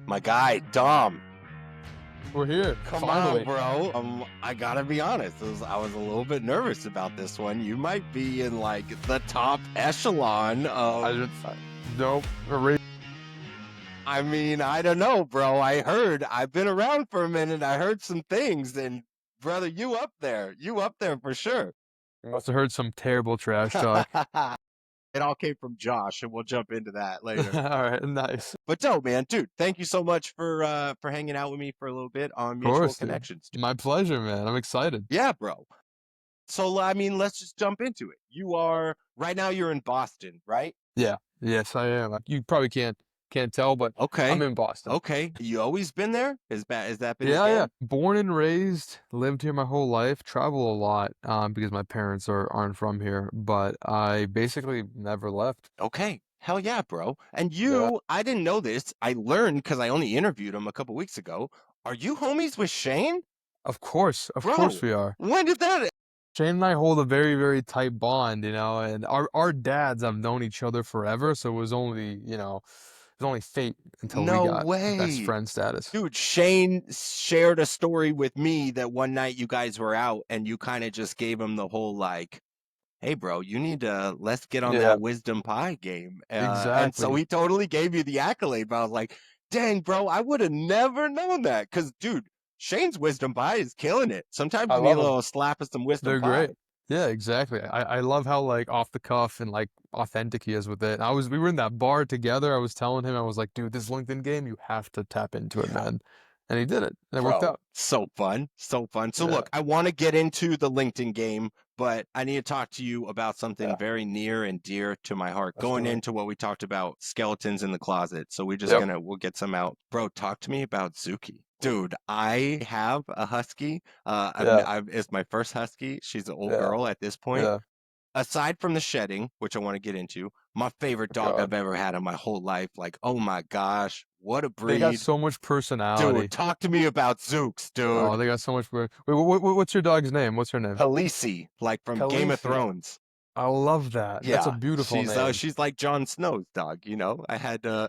My guy, Dom. We're here, Come on, finally. bro. I gotta be honest. I was a little bit nervous about this one. You might be in like the top echelon I of. just, nope. Erase. I mean, I don't know, bro. I've been around for a minute. I heard some things, and brother, you up there. You up there for sure. Must have heard some terrible trash talk. It all came from Josh, and we'll jump into that later. All right, nice. But no, man, dude, thank you so much for hanging out with me for a little bit on Of Mutual course, dude. Connections. My pleasure, man. I'm excited. Yeah, bro. So I mean, let's just jump into it. You are right now. You're in Boston, right? Yeah. Yes, I am. You probably can't tell, but I'm Okay. in Boston. Okay. You always been there? Is that been your Yeah, yeah. game? Born and raised, lived here my whole life, travel a lot, because my parents aren't from here, but I basically never left. Okay. Hell yeah, bro. And Yeah. I didn't know this. I learned because I only interviewed him a couple weeks ago. Are you homies with Shane? Of course Bro, we are. when did that? Shane and I hold a very, very tight bond, and our dads have known each other forever, so it was only fate until we No got best way. friend status. Dude, Shane shared a story with me that one night you guys were out and you kind of just gave him the whole like, hey, bro, you need to let's get on Yeah, that wisdom pie game. And so exactly. he totally gave you the accolade, but I was like, dang, bro, I would have never known that. Because, dude, Shane's wisdom pie is killing it. Sometimes I you need a love them. little slap of some wisdom They're pie. great. Yeah, exactly. I love how like off the cuff and like authentic he is with it. We were in that bar together. I was telling him, I was like, dude, this LinkedIn game, you have to tap into it, Yeah. man. And he did it. And it worked Bro, out. so fun. So fun. So, Yeah. look, I want to get into the LinkedIn game, but I need to talk to you about something Yeah. very near and dear to my heart. Let's Going do it. into what we talked about, skeletons in the closet. So, Yep. we'll get some out. Bro, talk to me about Zuki. Dude, I have a husky. Yeah. It's my first husky. She's an old Yeah. girl at this point. Yeah. Aside from the shedding, which I want to get into, my favorite Oh, dog I've God. ever had in my whole life. Like, oh my gosh, what a They got breed. so much Dude, personality. talk to me about Zooks, Oh, dude. they got so much. Wait, what's your dog's name? What's her name? Khaleesi, like from Game of Khaleesi. Thrones. I love that. That's a Yeah, beautiful name. she's like Jon Snow's dog, you know. I had to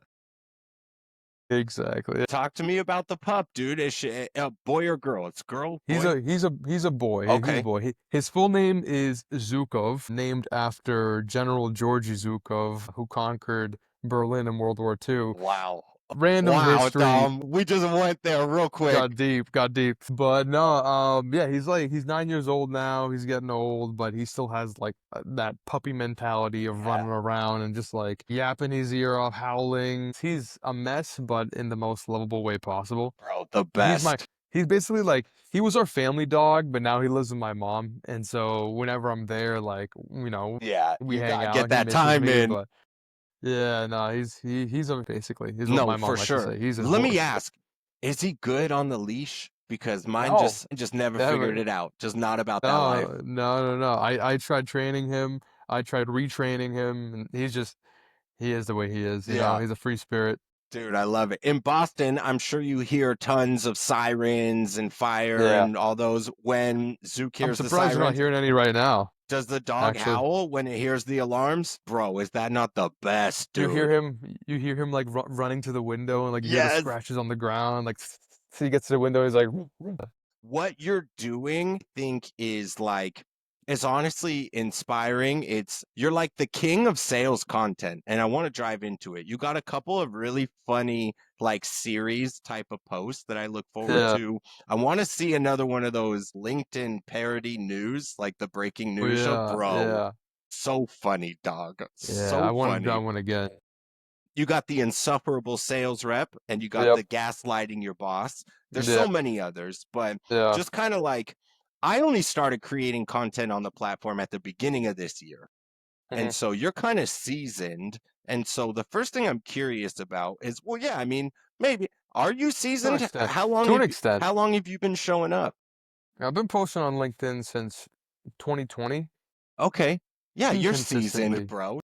Exactly. talk to me about the pup, dude. Is she a boy or girl? It's girl, boy. He's a boy. He's a Okay. boy. His full name is Zhukov, named after General Georgy Zhukov, who conquered Berlin in World War II. Wow. Random Wow, history. Dom. We just went there real quick. Got deep. But no, yeah, he's 9 years old now. He's getting old, but he still has like that puppy mentality of Yeah, running around and just like yapping his ear off, howling. He's a mess, but in the most lovable way possible. bro, the He's my, best. he's basically like, he was our family dog, but now he lives with my mom. And so whenever I'm there, like, Yeah, we you hang gotta out. get He that misses time me, in. but yeah, no, he's what No, my for mom likes to sure. say. He's his Let me horse. ask, is he good on the leash? Because mine No, just never figured never. it out. Just not about that life. No. I tried training him. I tried retraining him, and he is the way he is. Yeah. He's a free spirit. Dude, I love it. In Boston, I'm sure you hear tons of sirens and fire Yeah. and all those. When Zook I'm hears the surprised you're not sirens, hearing any right now, does the dog actually. howl when it hears the alarms? Bro, is that not the best, You hear dude? him, you hear him like running to the window, and like you hear the Yes. scratches on the ground, like so he gets to the window, he's like, What you're doing, I think, is honestly inspiring. You're like the king of sales content, and I want to drive into it. You got a couple of really funny, like series type of posts that I look forward yeah, to. I want to see another one of those LinkedIn parody news, like the breaking oh, news show. yeah, Bro, yeah, so funny, dog. yeah. I So want to do that funny. one again. You got the insufferable sales rep and you got Yep. the gaslighting your boss. There's Yeah, so many others, but yeah. just kind of like I only started creating content on the platform at the beginning of this year. And Hmm. so you're kind of seasoned. And so the first thing I'm curious about is, well, yeah, I mean, maybe are you To an seasoned? extent. To an extent. How long have you been showing up? I've been posting on LinkedIn since 2020, Okay. Yeah, pretty you're seasoned, consistently. bro.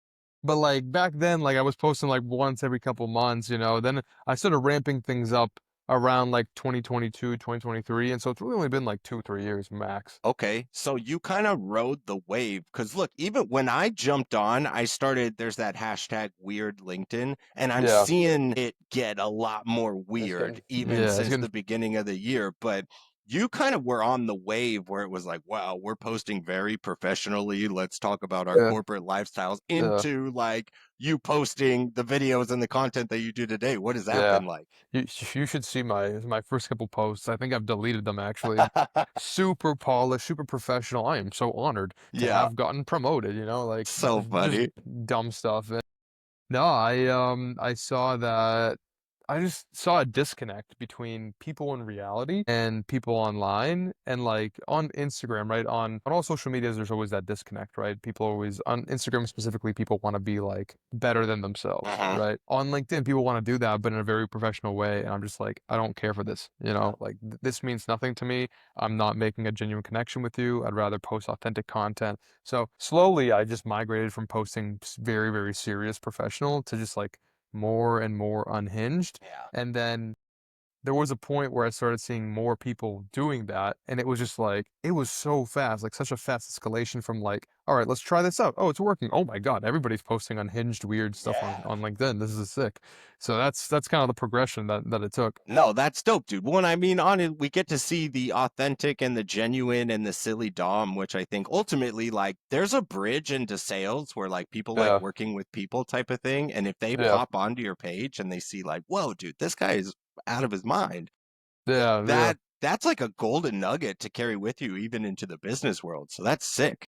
But like back then, like I was posting like once every couple months. Then I started ramping things up around like 2022, 2023, and so it's really only been like 2, 3 years max. Okay, so you kind of rode the wave because look, even when I jumped on, I started, there's that hashtag weird LinkedIn, and I'm Yeah, seeing it get a lot more it's weird getting even yeah, it's since getting the beginning of the year. But you kind of were on the wave where it was like, wow, we're posting very professionally. Let's talk about our yeah, corporate lifestyles yeah. into like you posting the videos and the content that you do today. What has that Yeah. been like? You should see my first couple posts. I think I've deleted them actually. Super polished, super professional. I am so honored to Yeah, have gotten promoted, like so just funny. dumb stuff. No, I saw that I just saw a disconnect between people in reality and people online and like on Instagram, right? On all social medias, there's always that disconnect, right? People always on Instagram specifically, people want to be like better than themselves, Mhm. right? On LinkedIn, people want to do that, but in a very professional way. And I'm just like, I don't care for this, Yeah. like this means nothing to me. I'm not making a genuine connection with you. I'd rather post authentic content. So slowly, I just migrated from posting very, very serious professional to just like more and more unhinged. Yeah. And then there was a point where I started seeing more people doing that, and it was just like it was so fast, like such a fast escalation from like, all right, let's try this out. Oh, it's working. Oh my God, everybody's posting unhinged, weird stuff on Yeah. LinkedIn. This is sick. So that's kind of the progression that it took. No, that's dope, dude. Well, I mean, on it, we get to see the authentic and the genuine and the silly Dom, which I think ultimately, like, there's a bridge into sales where like people like Yeah, working with people type of thing. And if they yeah, pop onto your page and they see like, whoa, dude, this guy is out of his mind, yeah, yeah. that's like a golden nugget to carry with you even into the business world. So that's sick.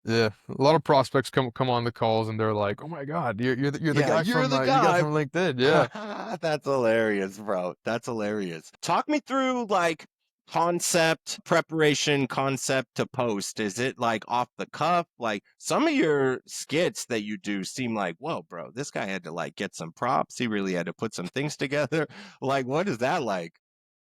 Yeah, a lot of prospects come on the calls and they're like, "Oh my God, you're the Yeah, guy you're from the you guy guy. from LinkedIn." Yeah, That's hilarious, bro. That's hilarious. Talk me through like concept preparation, concept to post. Is it like off the cuff? Like some of your skits that you do seem like, whoa, bro, this guy had to like get some props. He really had to put some things together. Like, what is that like?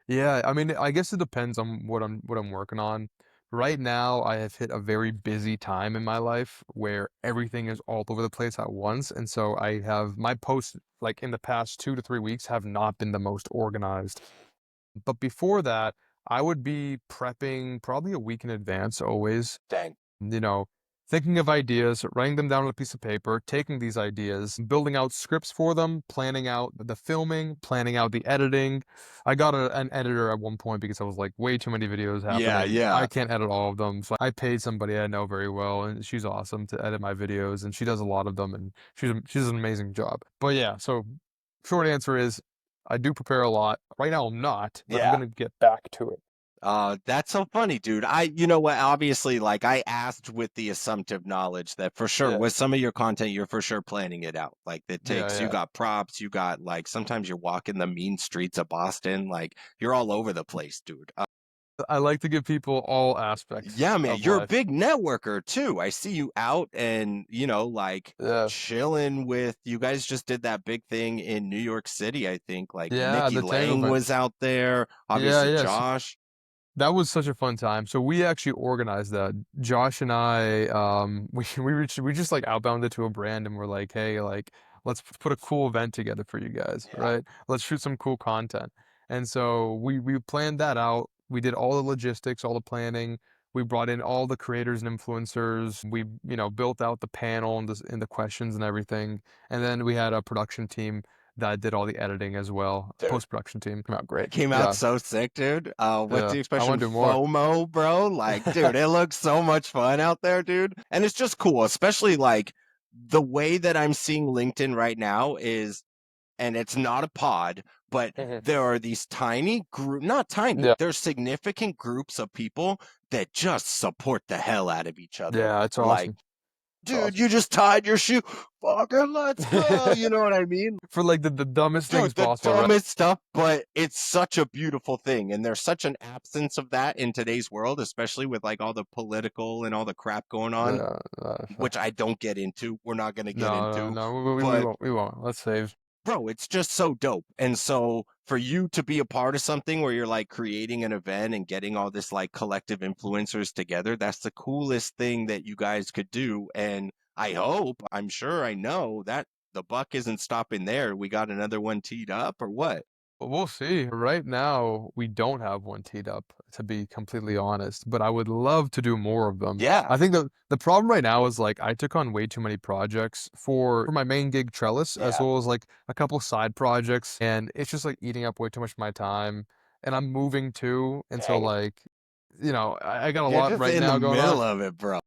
yeah. I mean, I guess it depends on what I'm working on. Right now, I have hit a very busy time in my life where everything is all over the place at once, and so I have my posts like in the past 2 to 3 weeks have not been the most organized. But before that, I would be prepping probably a week in advance always. Dang. you know, Thinking of ideas, writing them down on a piece of paper, taking these ideas, building out scripts for them, planning out the filming, planning out the editing. I got an editor at one point because I was like, way too many videos Yeah, happening. I yeah. can't edit all of them. So I paid somebody I know very well, and she's awesome to edit my videos, and she does a lot of them, and she's an amazing job. But yeah, so short answer is I do prepare a lot. Right now I'm not, but I'm Yeah. gonna get back to it. That's so funny, dude. You know what? Obviously, like I asked with the assumptive knowledge that for sure Yeah, with some of your content, you're for sure planning it out. Like it yeah, takes, you yeah. got props, you got like sometimes you're walking the mean streets of Boston, like you're all over the place, dude. I like to give people all aspects Yeah, man, of you're a life. big networker too. I see you out and, like Yeah. chilling with you guys just did that big thing in New York City, I think. Like Yeah, Nikki the Tango Lang event. was out there, Yeah, obviously yes. Josh. That was such a fun time. So we actually organized that. Josh and I, we just like outbounded to a brand and we're like, hey, like let's put a cool event together for you guys, Yeah. right? Let's shoot some cool content. And so we planned that out. We did all the logistics, all the planning. We brought in all the creators and influencers. We, built out the panel and the questions and everything. And then we had a production team that did all the editing as well. Dude. Post-production team came out great. It came out Yeah. so sick, dude. What's Yeah. the I expression? want to do more. FOMO, bro. Like, dude, it looks so much fun out there, dude. And it's just cool, especially like the way that I'm seeing LinkedIn right now is, and it's not a pod, but Mhm. there are these tiny group, not tiny, Yeah. there's significant groups of people that just support the hell out of each other. Yeah, it's Like, awesome. It's dude, awesome. you just tied your shoe. Fucking let's go. You know what I mean? For like the dumbest Dude, things the possible, right? dumbest stuff, but it's such a beautiful thing. And there's such an absence of that in today's world, especially with like all the political and all the crap going on, Yeah, which I don't get into. We're not going to get no, no, into. no, we But won't, we won't. Let's save. bro, it's just so dope. And so for you to be a part of something where you're like creating an event and getting all this like collective influencers together, that's the coolest thing that you guys could do. And I hope, I'm sure, I know that the buck isn't stopping there. We got another one teed up or what? But we'll see. Right now, we don't have one teed up, to be completely honest, but I would love to do more of them. Yeah, I think the problem right now is like I took on way too many projects for my main gig Trellis, as yeah. well as like a couple side projects, and it's just like eating up way too much of my time. And I'm moving too, and so Dang it. like, I got a You're lot just right in the now going on. middle of it, bro.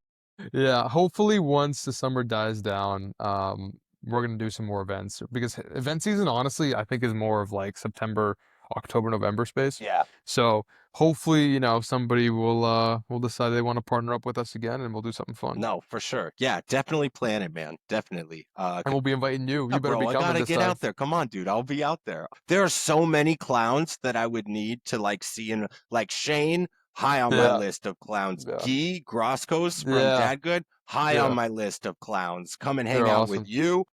Yeah, hopefully once the summer dies down, we're gonna do some more events because event season, honestly, I think is more of like September, October, November space. Yeah. So hopefully, somebody will decide they want to partner up with us again, and we'll do something fun. No, for sure. Yeah, definitely plan it, man. Definitely. And we'll be inviting you. Yeah, You better bro, be I coming gotta this get time. out there. Come on, dude. I'll be out there. There are so many clowns that I would need to like see in like Shane, high on my Yeah, list of clowns. yeah, Guy Groskos from yeah, Dad Good, high on yeah. my list of clowns. Come and hang They're out with awesome. you.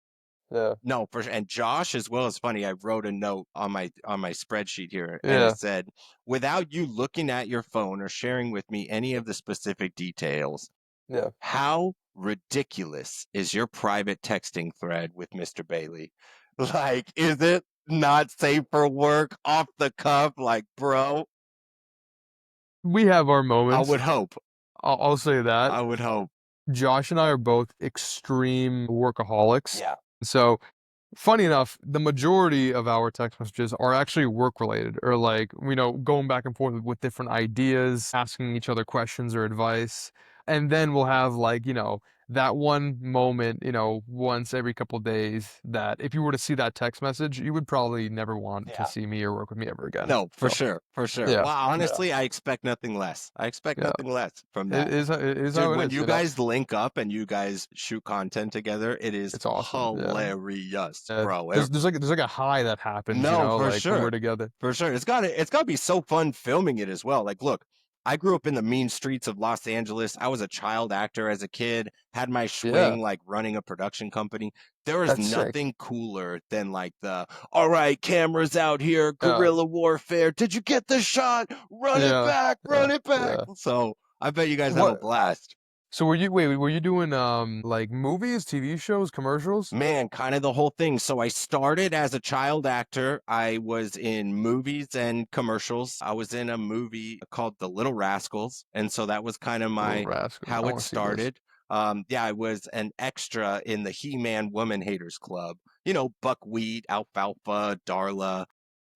Yeah, No, for sure. And Josh as well is funny. I wrote a note on my spreadsheet here, and it yeah. said, without you looking at your phone or sharing with me any of the specific details, Yeah. how ridiculous is your private texting thread with Mr. Bailey? Like, is it not safe for work, off the cuff? Like, bro, We have our I moments. would hope. I'll say that. I would hope. Josh and I are both extreme workaholics. Yeah. So funny enough, the majority of our text messages are actually work related or like, going back and forth with different ideas, asking each other questions or advice. And then we'll have like, that one moment, once every couple days that if you were to see that text message, you would probably never want to Yeah. see me or work with me ever again. No, for So, sure. For sure. yeah, Well, yeah, honestly, I expect nothing less. I expect yeah. nothing less from It that. is, it is how Dude, it when is, you guys link up and you guys shoot content together, it is It's awesome. Yeah. hilarious, Yeah. bro. There's like a high that happens, No, for like when we're sure. together. For sure. It's gotta be so fun filming it as well. Like, look, I grew up in the mean streets of Los Angeles. I was a child actor as a kid, had my Yeah, swing like running a production company. There is that's sick. nothing cooler than like the all right, cameras out here, Yeah, guerrilla warfare. Did you get the shot? Run it yeah, back, yeah, run it back. yeah. So I bet you guys have a What? blast. So were you doing like movies, TV shows, commercials? Man, kind of the whole thing. So I started as a child actor. I was in movies and commercials. I was in a movie called The Little Rascals, and so that was kind of Little my Rascals. I how it want to see this. started. Yeah, I was an extra in the He-Man Woman Haters Club. Buckwheat, Alfalfa, Darla.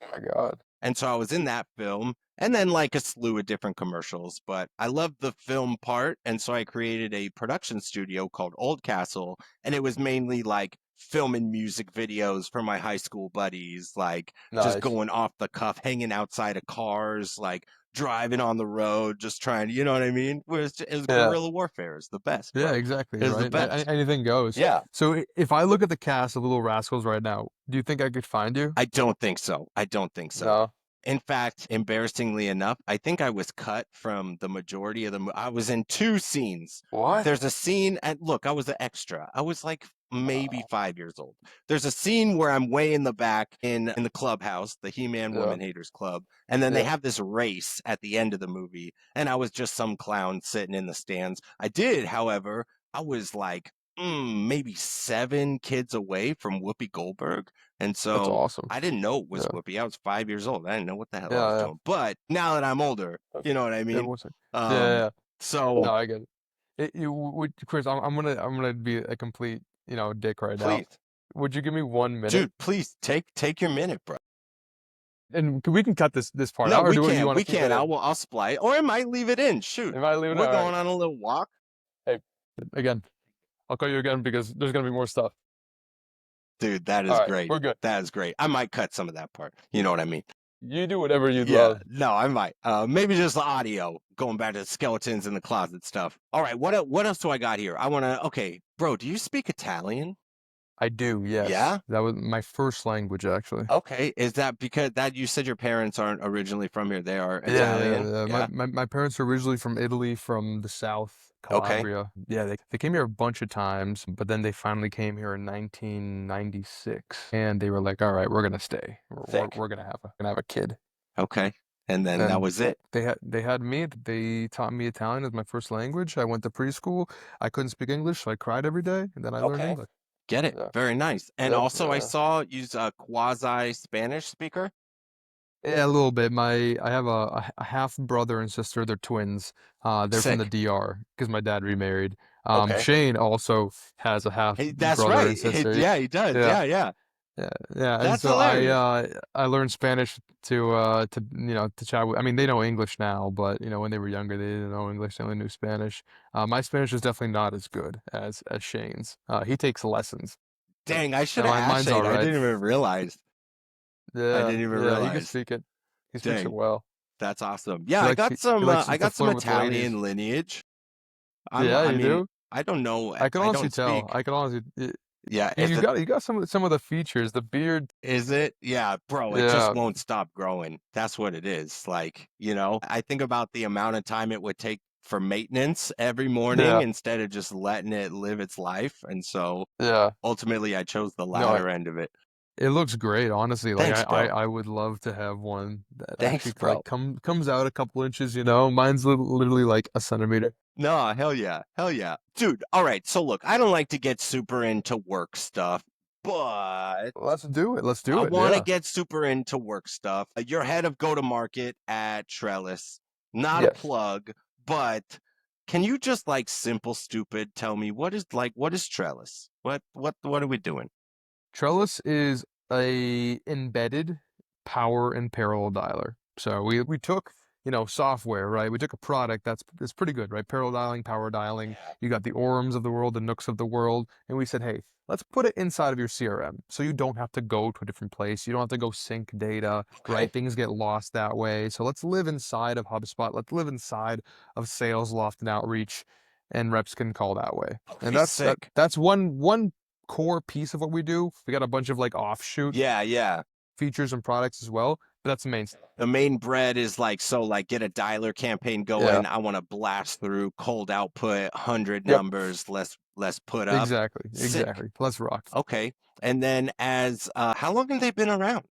Oh my God. And so I was in that film and then like a slew of different commercials. But I loved the film part. And so I created a production studio called Old Castle. And it was mainly like filming music videos for my high school buddies, like just Nice. going off the cuff, hanging outside of cars, like driving on the road, just trying to, you know what I mean? It was Yeah. guerrilla warfare. It's the best, Yeah, bro. exactly, It's the right? best. Anything goes. Yeah. So if I look at the cast of Little Rascals right now, do you think I could find you? I don't think so. I don't think so. No. In fact, embarrassingly enough, I think I was cut from the majority of I was in two scenes. What? There's a scene, and look, I was an extra. I was like maybe Oh, 5 years old. There's a scene where I'm way in the back in the clubhouse, the He-Man yeah, Woman Haters Club, and then they yeah. have this race at the end of the movie, and I was just some clown sitting in the stands. I did, however, I was like maybe 7 kids away from Whoopi Goldberg, and That's so awesome. I didn't know it was Yeah, Whoopi. I was 5 years old. I didn't know what the hell I was yeah, doing. But now that I'm older, yeah. you know what I Yeah, mean? one second. Yeah, yeah, Um, yeah. so No, I get it. Chris, I'm gonna be a complete, dick right now. please, Would you give me 1 minute? dude, please take your minute, bro. And we can cut this part No, out, or we do you can, want we to keep it can. in? I'll splice, or I might leave it in. Shoot, Am I leaving it? we're All right. going on a little walk, Hey, again, I'll call you again because there's gonna be more stuff. dude. That All is right, great. we're good. That is great. I might cut some of that part. You know what I mean? You do whatever you'd Yeah, love. no, I might. Maybe just the audio, going back to the skeletons in the closet stuff. All right, what else do I got here? I want to. Okay, bro, do you speak Italian? I do, yes. Yeah. That was my first language, actually. Okay, is that because that you said your parents aren't originally from here? They are Yeah, yeah, Italian? yeah. My, Yeah. my my parents are originally from Italy, from the south, Okay. Calabria. Yeah, they came here a bunch of times, but then they finally came here in 1996, and they were like, "All right, we're gonna stay. Thick. We're gonna have a kid." Okay. And then that And was it. they had me. They taught me Italian as my first language. I went to preschool. I couldn't speak English, so I cried every day, and then I learned Okay. English. Get it. Yeah. Very nice. And Yep. also I Yeah. saw you's a quasi Spanish speaker. Yeah, a little bit. I have a half brother and sister. They're twins. They're from the Sick. DR because my dad remarried. Okay. Shane also has a half Hey, that's brother right. and sister. Yeah, he does. Yeah, Yeah, yeah. yeah, yeah. And That's so hilarious. I learned Spanish to to chat with. I mean, they know English now, but when they were younger, they didn't know English. They only knew Spanish. My Spanish is definitely not as good as Shane's. He takes lessons, but Dang, I should have asked mine's all Shane. I right. didn't even realize. I Yeah, didn't even yeah. He can realize. speak it. He speaks it Dang, well. that's awesome. Yeah, He likes I to got some flirt with the ladies. Italian lineage. Yeah, I you mean, do? I don't know. I can I honestly don't tell. speak. I can honestly Yeah, you you got some of the features, the beard. is it? Yeah, bro, it just Yeah, won't stop growing. That's what it is. Like, I think about the amount of time it would take for maintenance every morning yeah, instead of just letting it live its life. And so yeah. ultimately I chose the No, latter end of it. it looks great, honestly. Like Thanks, bro. I would love to have one that Thanks, actually bro. comes out a couple inches, you know. Mine's literally like a centimeter. No, hell yeah. Hell yeah. Dude, all right. So look, I don't like to get super into work stuff, but Let's do it. Let's I do it. want to Yeah. get super into work stuff. You're head of go to market at Trellis. Not a Yes. plug, but can you just like simple stupid tell me what is Trellis? What are we doing? Trellis is a embedded power and parallel dialer. So we took, software, right? We took a product that's pretty good, right? Parallel dialing, power dialing. Yeah. You got the Orums of the world, the Nooks of the world, and we said, hey, let's put it inside of your CRM, so you don't have to go to a different place. You don't have to go sync data, Okay. right? Things get lost that way. So let's live inside of HubSpot. Let's live inside of Sales Loft and Outreach, and reps can call that way. And Okay, sick. that's one core piece of what we do. We got a bunch of like offshoot Yeah, yeah. features and products as well, but that's the main stuff. The main bread is like so like get a dialer campaign Yeah. going. I want to blast through cold output, 100 Yep. numbers, less put up. Exactly. Sick. Exactly. Let's rock. Okay. And then as how long have they been around?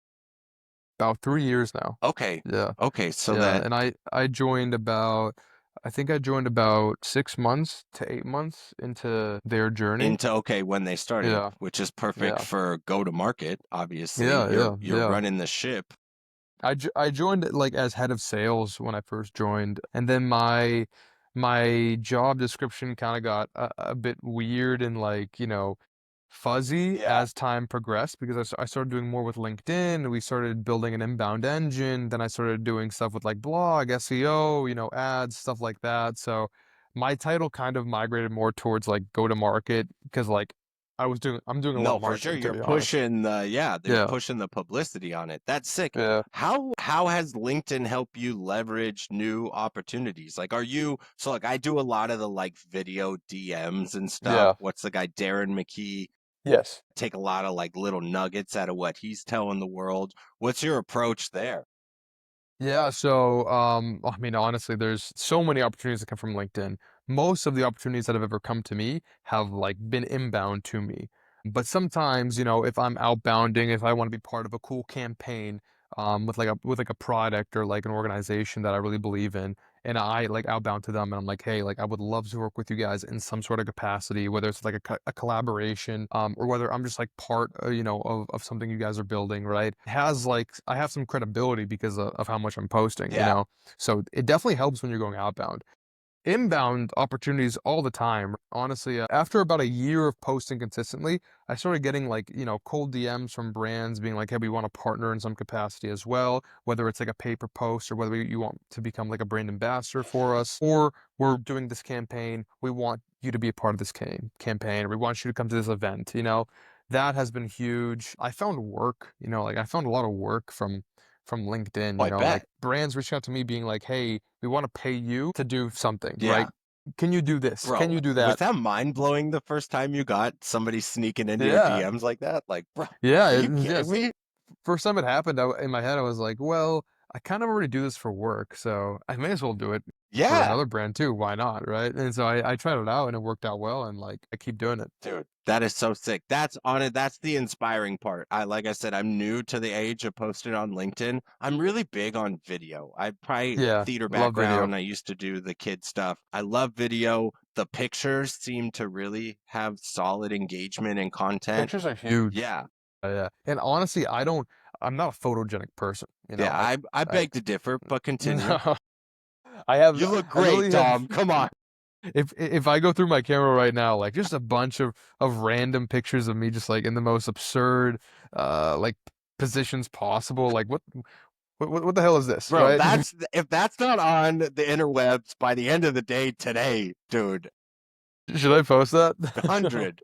About 3 years now. Okay. Yeah. Okay, so Yeah. that And I joined about I think I joined about 6 months to 8 months into their journey. into okay when they started, Yeah. which is perfect Yeah. for go to market, obviously. Yeah. Yeah. You're Yeah. running the ship. I joined like as head of sales when I first joined, and then my job description kind of got a bit weird and like fuzzy Yeah. as time progressed because I started doing more with LinkedIn. We started building an inbound engine. Then I started doing stuff with like blog, SEO, ads, stuff like that. So my title kind of migrated more towards like go to market because like I'm doing a lot No, of for sure. marketing to You're be honest. pushing they're Yeah, pushing the publicity on it. That's sick. yeah, How has LinkedIn helped you leverage new opportunities? Like are you so like I do a lot of the like video DMs and stuff. yeah. What's the guy Darren McKee? Yes. Take a lot of like little nuggets out of what he's telling the world. What's your approach there? Yeah, so I mean honestly, there's so many opportunities that come from LinkedIn. Most of the opportunities that have ever come to me have like been inbound to me. But sometimes, if I'm outbounding, if I want to be part of a cool campaign with like a product or like an organization that I really believe in, and I like outbound to them and I'm like, hey, like I would love to work with you guys in some sort of capacity, whether it's like a collaboration, or whether I'm just like part, of something you guys are building, right? It has like I have some credibility because of how much I'm posting, Yeah. so it definitely helps when you're going outbound. Inbound opportunities all the time. Honestly, after about a year of posting consistently, I started getting like, cold DMs from brands being like, hey, we want to partner in some capacity as well, whether it's like a paper post or whether you want to become like a brand ambassador for us, or we're doing this campaign. We want you to be a part of this campaign, or we want you to come to this event, That has been huge. I found work, like I found a lot of work from LinkedIn, Oh, I like bet. brands reaching out to me being like, hey, we want to pay you to do something, right? Yeah. Can you do this? Can Bro, you do was that? that mind blowing the first time you got somebody sneaking into your Yeah. DMs like that? Like, bro, Yeah. are you kidding Yes. me? First time it happened, in my head, I was like, well, I kind of already do this for work, so I may as well do it for Yeah. another brand too. Why not? Right. And so I tried it out and it worked out well. And like, I keep doing it. Dude, that is so sick. That's on it. That's the inspiring part. Like I said, I'm new to the age of posting on LinkedIn. I'm really big on video. I probably Yeah. theater Love video. background. I used to do the kid stuff. I love video. The pictures seem to really have solid engagement and content. Pictures are huge. Yeah. Yeah. And honestly, I'm not a photogenic person, you know. Yeah, I I beg to differ, but continue. no, I have You look I great, literally have Dom. Come on. if I go through my camera right now, like just a bunch of random pictures of me just like in the most absurd like positions possible. Like what the hell is this, Bro, right? that's if that's not on the interwebs by the end of the day today, dude. Should I post that? 100.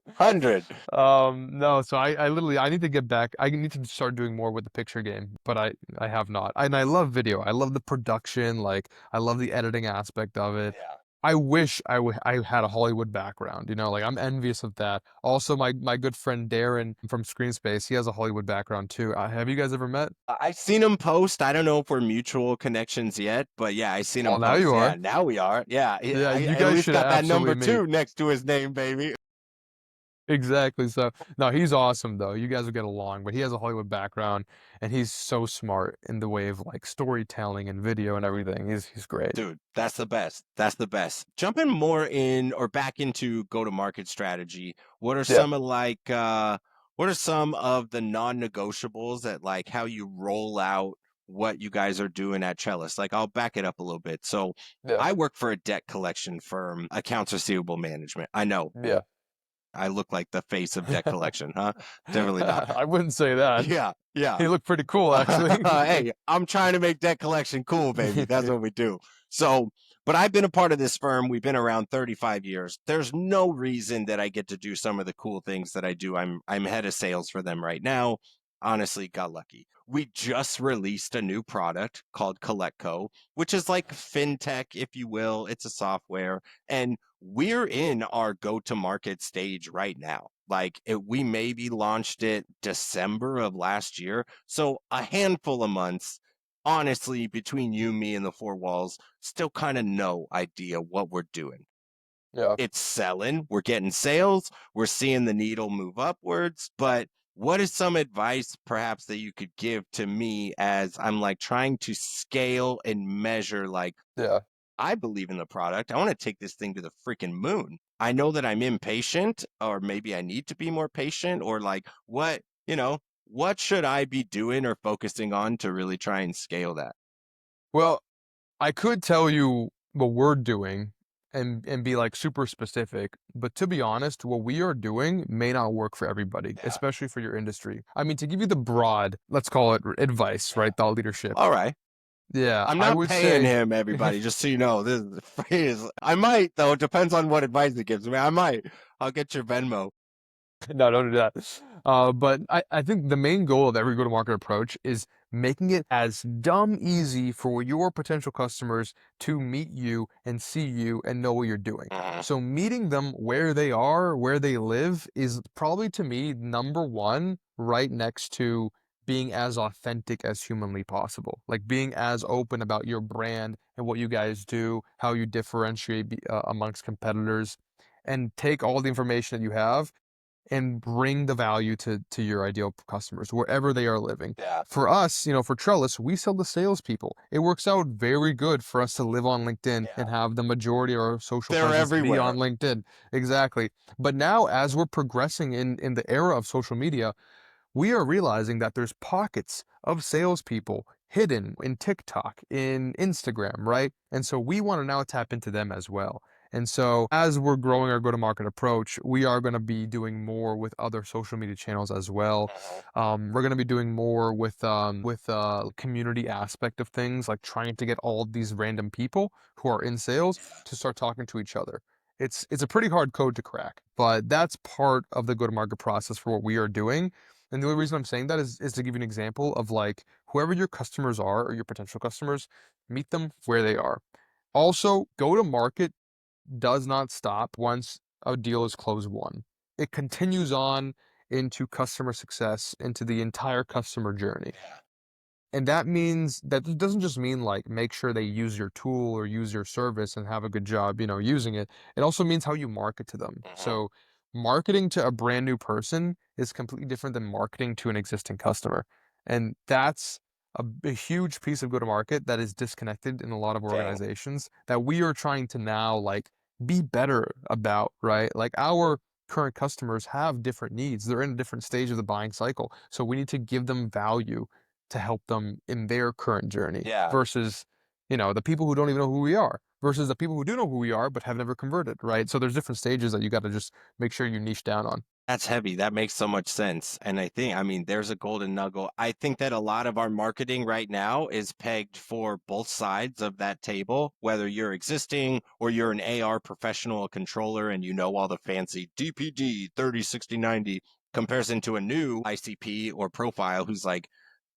No, so I literally I need to get back. I need to start doing more with the picture game, but I have not. And I love video. I love the production, like I love the editing aspect of it. Yeah. I wish I had a Hollywood background, you know, like I'm envious of that. Also, my good friend Darren from Screen Space, he has a Hollywood background too. Have you guys ever met? I've seen him post. I don't know if we're mutual connections yet, but yeah, I seen him Well, now post. you Yeah, are. now we are. Yeah, Yeah, I you at guys least should got that absolutely number meet. two next to his name, baby. Exactly. So, no, he's awesome though. You guys will get along, but he has a Hollywood background and he's so smart in the way of like storytelling and video and everything. He's great. Dude, that's the best. That's the best. Jumping more in or back into go to market strategy, what are Yeah. some of what are some of the non-negotiables that like how you roll out what you guys are doing at Trellis? Like I'll back it up a little bit. So Yeah. I work for a debt collection firm, accounts receivable management. I know Yeah. I look like the face of debt collection, huh? Definitely not. I wouldn't say that. Yeah, yeah. He looked pretty cool actually. Hey, I'm trying to make debt collection cool, baby. That's what we do. So, but I've been a part of this firm. We've been around 35 years. There's no reason that I get to do some of the cool things that I do. I'm head of sales for them right now. Honestly, got lucky. We just released a new product called CollectCo, which is like fintech, if you will. It's a software, and we're in our go-to-market stage right now. We maybe launched it December of last year. So a handful of months, honestly, between you, me, and the four walls, still kind of no idea what we're doing. Yeah. It's selling, we're getting sales, we're seeing the needle move upwards. But what is some advice perhaps that you could give to me as I'm like trying to scale and measure like Yeah. I believe in the product. I want to take this thing to the freaking moon. I know that I'm impatient, or maybe I need to be more patient, or like what should I be doing or focusing on to really try and scale that? Well, I could tell you what we're doing and be like super specific, but to be honest, what we are doing may not work for everybody, Yeah, especially for your industry. I mean, to give you the broad, let's call it advice, yeah. right? Thought leadership. All right. Yeah, I'm I not would paying say him, everybody, just so you know. This is the phrase. I might, though. It depends on what advice he gives me. I might. I'll get your Venmo. no, don't do that. But I think the main goal of every go-to-market approach is making it as dumb easy for your potential customers to meet you and see you and know what you're doing. Mhm. So meeting them where they are, where they live, is probably to me number one, right next to being as authentic as humanly possible. Like being as open about your brand and what you guys do, how you differentiate amongst competitors, and take all the information that you have and bring the value to your ideal customers wherever they are living. Yeah. For us, you know, for Trellis, we sell to salespeople. It works out very good for us to live on LinkedIn and Yeah. have the majority of our social They're presence be on everywhere. LinkedIn. Exactly. But now, as we're progressing in the era of social media, we are realizing that there's pockets of salespeople hidden in TikTok, in Instagram, right? And so we want to now tap into them as well. And so as we're growing our go-to-market approach, we are going to be doing more with other social media channels as well. Mhm. We're going to be doing more with community aspect of things, like trying to get all of these random people who are in sales to start talking to each other. It's a pretty hard code to crack, but that's part of the go-to-market process for what we are doing. And the only reason I'm saying that is to give you an example of like whoever your customers are or your potential customers, meet them where they are. Also, go to market does not stop once a deal is closed won. It continues on into customer success, into the entire customer journey. Yeah. And that means that it doesn't just mean like make sure they use your tool or use your service and have a good job, you know, using it. It also means how you market to them. Mhm. So marketing to a brand new person is completely different than marketing to an existing customer. And that's a huge piece of go-to-market that is disconnected in a lot of Dang. organizations that we are trying to now like be better about, right? Like our current customers have different needs. They're in a different stage of the buying cycle. So we need to give them value to help them in their current journey Yeah. versus, the people who don't even know who we are versus the people who do know who we are but have never converted, right? So there's different stages that you got to just make sure you niche down on. That's heavy. That makes so much sense. And I mean, there's a golden nugget. I think that a lot of our marketing right now is pegged for both sides of that table, whether you're existing or you're an AR professional, a controller, and you know all the fancy DPD 30, 60, 90 comparison to a new ICP or profile who's like,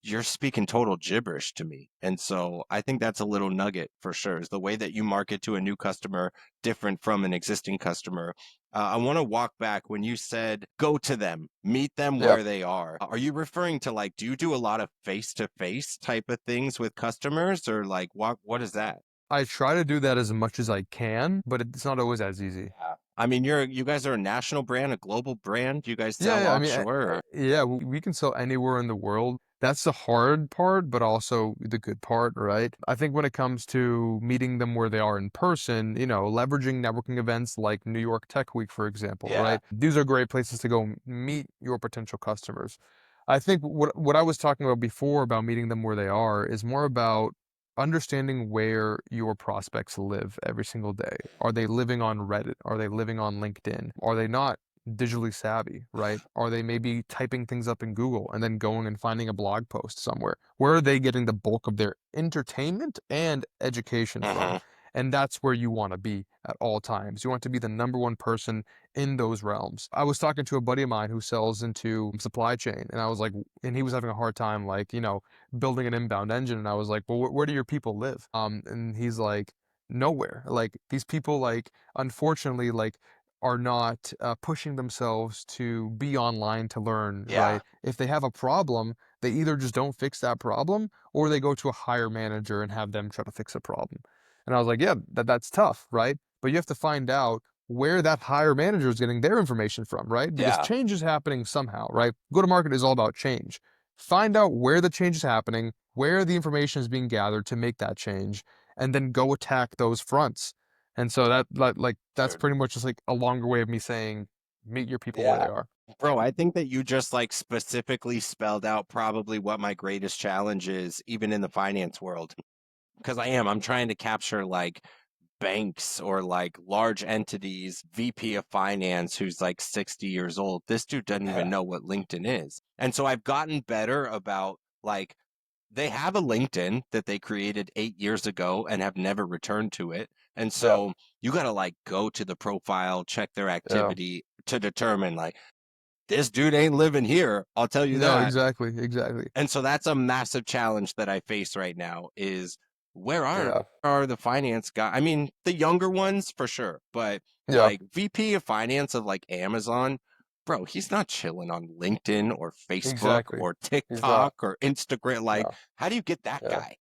you're speaking total gibberish to me. And so I think that's a little nugget for sure. Is the way that you market to a new customer different from an existing customer? I want to walk back when you said go to them, meet them Yeah. where they are. Are you referring to like, do you do a lot of face to face type of things with customers or like what is that? I try to do that as much as I can, but it's not always as easy. Yeah. I mean, you guys are a national brand, a global brand. You guys Yeah, sell yeah, I mean, offshore. yeah, we can sell anywhere in the world. That's the hard part, but also the good part, right? I think when it comes to meeting them where they are in person, leveraging networking events like New York Tech Week, for example, Yeah. right? These are great places to go meet your potential customers. I think what I was talking about before about meeting them where they are is more about understanding where your prospects live every single day. Are they living on Reddit? Are they living on LinkedIn? Are they not digitally savvy, right? Are they maybe typing things up in Google and then going and finding a blog post somewhere? Where are they getting the bulk of their entertainment and education from? Hmm. And that's where you want to be at all times. You want to be the number one person in those realms. I was talking to a buddy of mine who sells into supply chain, and I was like, and he was having a hard time, like, building an inbound engine. And I was like, well, where do your people live? And he's like, nowhere. Like, these people, like, unfortunately, like, are not pushing themselves to be online to learn, Yeah. right? If they have a problem, they either just don't fix that problem or they go to a higher manager and have them try to fix a problem. And I was like, yeah, that's tough, right? But you have to find out where that higher manager is getting their information from, right? Because Yeah. change is happening somehow, right? Go to market is all about change. Find out where the change is happening, where the information is being gathered to make that change, and then go attack those fronts. And so that's Dude. pretty much just like a longer way of me saying meet your people where they Yeah. are. Bro, I think that you just like specifically spelled out probably what my greatest challenge is, even in the finance world. Because I'm trying to capture like banks or like large entities, VP of finance who's like 60 years old. This dude doesn't even Yeah. know what LinkedIn is. And so I've gotten better about like, they have a LinkedIn that they created 8 years ago and have never returned to it. And Yeah. so you got to like go to the profile, check their Yeah. activity to determine like, this dude ain't living here. I'll tell you No, that. exactly, exactly. And so that's a massive challenge that I face right now is where Yeah. are the finance guys? I mean, the younger ones for sure, but Yeah. like VP of finance of like Amazon, bro, he's not chilling on LinkedIn or Facebook Exactly. or He's not. TikTok or Instagram. Like, No. how do you get that Yeah. guy?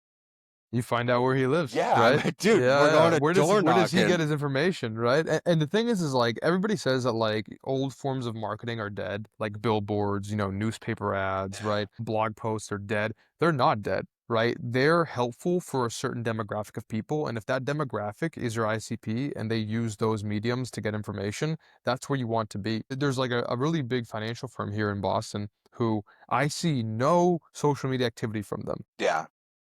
You find out where he lives, Yeah, right? dude, we're Yeah, going yeah. to Where does he get door knocking. his information, right? And the thing is like everybody says that like old forms of marketing are dead, like billboards, newspaper ads, Yeah, right? Blog posts are dead. They're not dead, right? They're helpful for a certain demographic of people, and if that demographic is your ICP and they use those mediums to get information, that's where you want to be. There's like a really big financial firm here in Boston who I see no social media activity from them. yeah.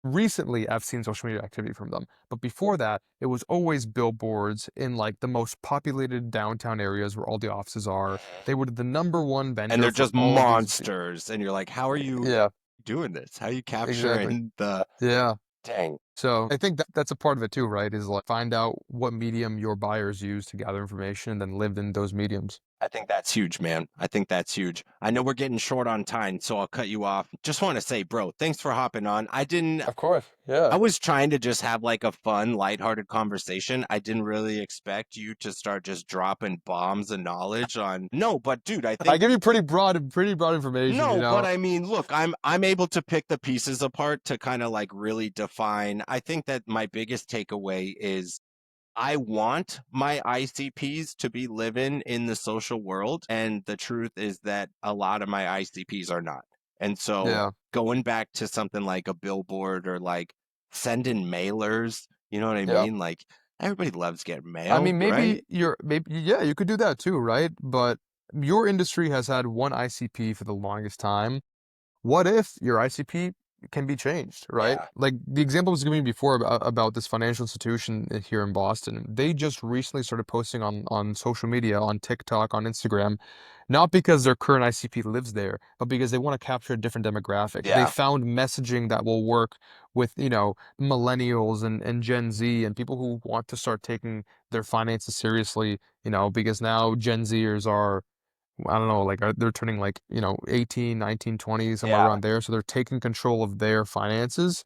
Recently, I've seen social media activity from them, but before that, it was always billboards in like the most populated downtown areas where all the offices are. Mhm. They were the number one And vendor they're for just all of these. monsters. And you're like, how are you Yeah, doing this? How are you exactly. capturing the Yeah. dang? So I think that's a part of it too, right? Is like find out what medium your buyers use to gather information and then live in those mediums. I think that's huge, man. I think that's huge. I know we're getting short on time, so I'll cut you off. Just want to say, bro, thanks for hopping on. Of course. Yeah. I was trying to just have like a fun, lighthearted conversation. I didn't really expect you to start just dropping bombs of knowledge on. No, but dude, I I think give you pretty broad information, no, but I mean, look, I'm able to pick the pieces apart to kind of like really define. I think that my biggest takeaway is I want my ICPs to be living in the social world. And the truth is that a lot of my ICPs are not. And so Yeah. going back to something like a billboard or like sending mailers, you know what I Yeah. mean? Like everybody loves getting I mail, mean, right? maybe yeah, you could do that too, right? But your industry has had one ICP for the longest time. What if your ICP can be changed, right? Yeah. Like the example I was giving you before about this financial institution here in Boston, they just recently started posting on social media, on TikTok, on Instagram, not because their current ICP lives there, but because they want to capture a different demographic. They Yeah. found messaging that will work with, millennials and Gen Z and people who want to start taking their finances seriously, because now Gen Zers are I don't know, like they're turning like, 18, 19, 20, somewhere Yeah. around there. So they're taking control of their finances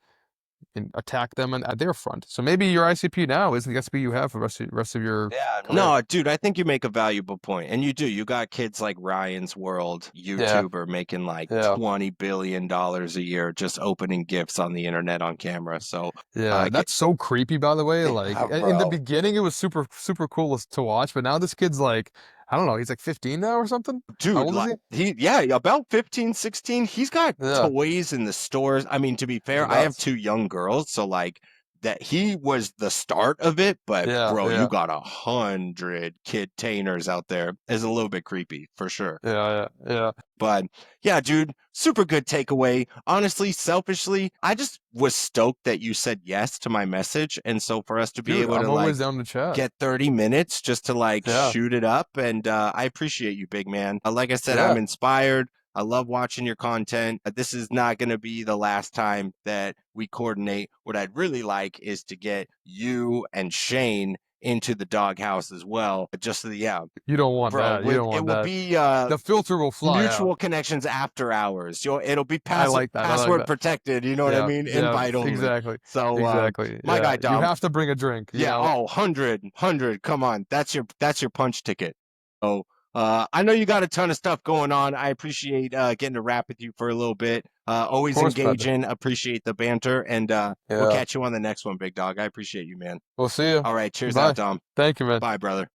and attack them at their front. So maybe your ICP now is the ICP you have for the rest of your Yeah, career. no, dude, I think you make a valuable point. And you do. You got kids like Ryan's World, Yeah, YouTuber, making like yeah, $20 billion a year just opening gifts on the internet on camera. So yeah. I get, That's so creepy, by the way. Like yeah, in the bro. beginning, it was super, super cool to watch, but now this kid's like, I don't know, he's like 15 now or something. How Dude, old is like he? yeah, about 15, 16. He's got Yeah, toys in the stores. I mean, to be it's fair, I have nuts. two young girls, so like that he was the start of it, but Yeah, bro, you yeah, got 100 kid tainers out there. Is a little bit creepy for sure. yeah, yeah, yeah. But yeah, dude, super good takeaway. Honestly, selfishly, I just was stoked that you said yes to my message. And so for us to be Dude, able to I'm always like down to chat. get 30 minutes just to like Yeah, shoot it up. And I appreciate you, big man. Like I said, I'm yeah. inspired. I love watching your content. This is not going to be the last time that we coordinate. What I'd really like is to get you and Shane into the doghouse as well. Just so, yeah, You don't want bro, that. You with don't it want will that. be The filter will fly out. mutual connections after hours. It'll be I like that. I like password that. protected. You know what I Yeah, mean? yeah, Invite only. exactly. So, Exactly. my Yeah. guy You Dom, have to bring a drink, yeah. Oh, 100. Come on, that's your punch ticket. So, I know you got a ton of stuff going on. I appreciate getting to rap with you for a little bit. Of Always course, brother. engaging. Appreciate the banter, and we'll Yeah. catch you on the next one, big dog. I appreciate you, man. We'll see you. All right, cheers out, Bye. Dom. Thank you, man. Bye, brother.